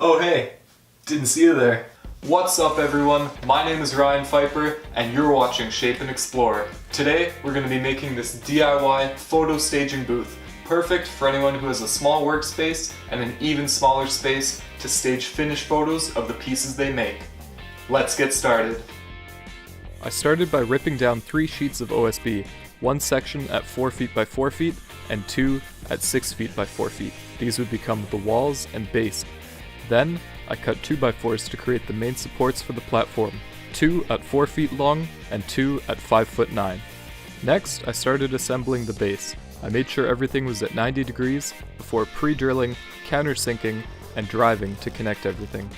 Oh hey, didn't see you there. What's up everyone, my name is Ryan Pfeiffer and you're watching Shape and Explore. Today we're going to be making this DIY photo staging booth, perfect for anyone who has a small workspace and an even smaller space to stage finished photos of the pieces they make. Let's get started. I started by ripping down 3 sheets of OSB, one section at 4 feet by 4 feet and 2 at 6 feet by 4 feet. These would become the walls and base. Then, I cut 2x4s to create the main supports for the platform, 2 at 4 feet long and 2 at 5'9". Next, I started assembling the base. I made sure everything was at 90 degrees before pre-drilling, countersinking, and driving to connect everything.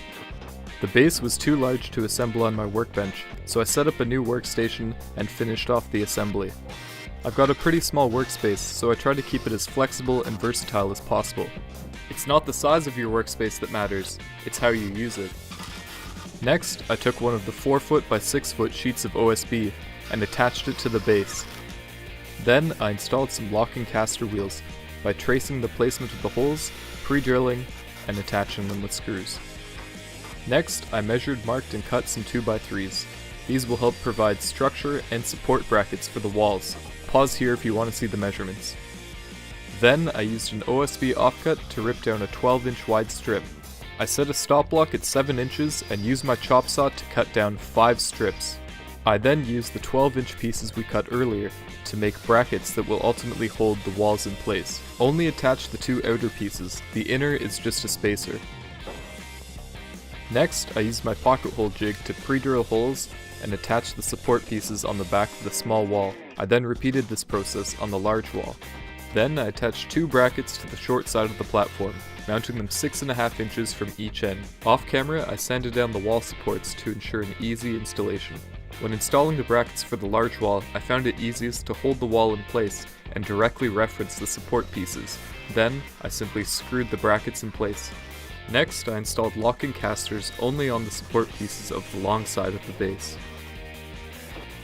The base was too large to assemble on my workbench, so I set up a new workstation and finished off the assembly. I've got a pretty small workspace, so I try to keep it as flexible and versatile as possible. It's not the size of your workspace that matters, it's how you use it. Next, I took one of the 4 foot by 6 foot sheets of OSB and attached it to the base. Then I installed some locking Castor wheels by tracing the placement of the holes, pre-drilling, and attaching them with screws. Next, I measured, marked, and cut some 2x3s. These will help provide structure and support brackets for the walls. Pause here if you want to see the measurements. Then I used an OSB offcut to rip down a 12-inch wide strip. I set a stop block at 7 inches and used my chop saw to cut down 5 strips. I then used the 12-inch pieces we cut earlier to make brackets that will ultimately hold the walls in place. Only attach the 2 outer pieces, the inner is just a spacer. Next, I used my pocket hole jig to pre-drill holes and attach the support pieces on the back of the small wall. I then repeated this process on the large wall. Then I attached 2 brackets to the short side of the platform, mounting them 6.5 inches from each end. Off camera, I sanded down the wall supports to ensure an easy installation. When installing the brackets for the large wall, I found it easiest to hold the wall in place and directly reference the support pieces. Then, I simply screwed the brackets in place. Next, I installed locking casters only on the support pieces of the long side of the base.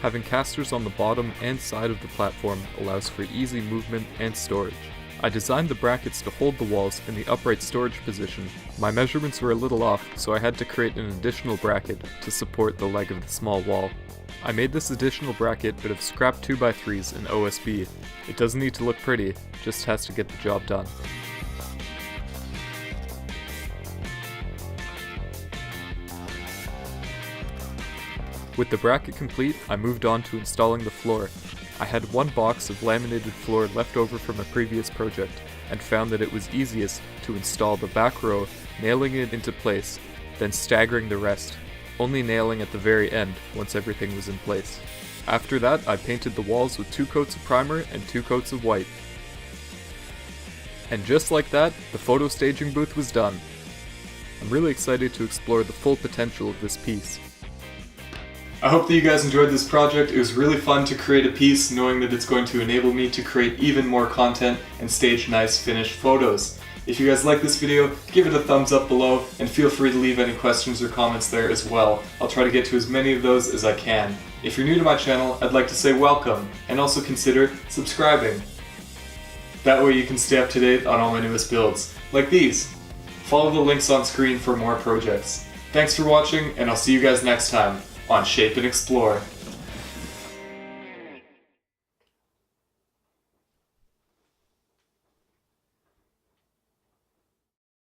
Having casters on the bottom and side of the platform allows for easy movement and storage. I designed the brackets to hold the walls in the upright storage position. My measurements were a little off, so I had to create an additional bracket to support the leg of the small wall. I made this additional bracket out of scrap 2x3s in OSB. It doesn't need to look pretty, just has to get the job done. With the bracket complete, I moved on to installing the floor. I had 1 box of laminated floor left over from a previous project, and found that it was easiest to install the back row, nailing it into place, then staggering the rest, only nailing at the very end once everything was in place. After that, I painted the walls with 2 coats of primer and 2 coats of white. And just like that, the photo staging booth was done. I'm really excited to explore the full potential of this piece. I hope that you guys enjoyed this project. It was really fun to create a piece knowing that it's going to enable me to create even more content and stage nice finished photos. If you guys like this video, give it a thumbs up below and feel free to leave any questions or comments there as well. I'll try to get to as many of those as I can. If you're new to my channel, I'd like to say welcome and also consider subscribing. That way you can stay up to date on all my newest builds, like these. Follow the links on screen for more projects. Thanks for watching and I'll see you guys next time on Shape and Explore.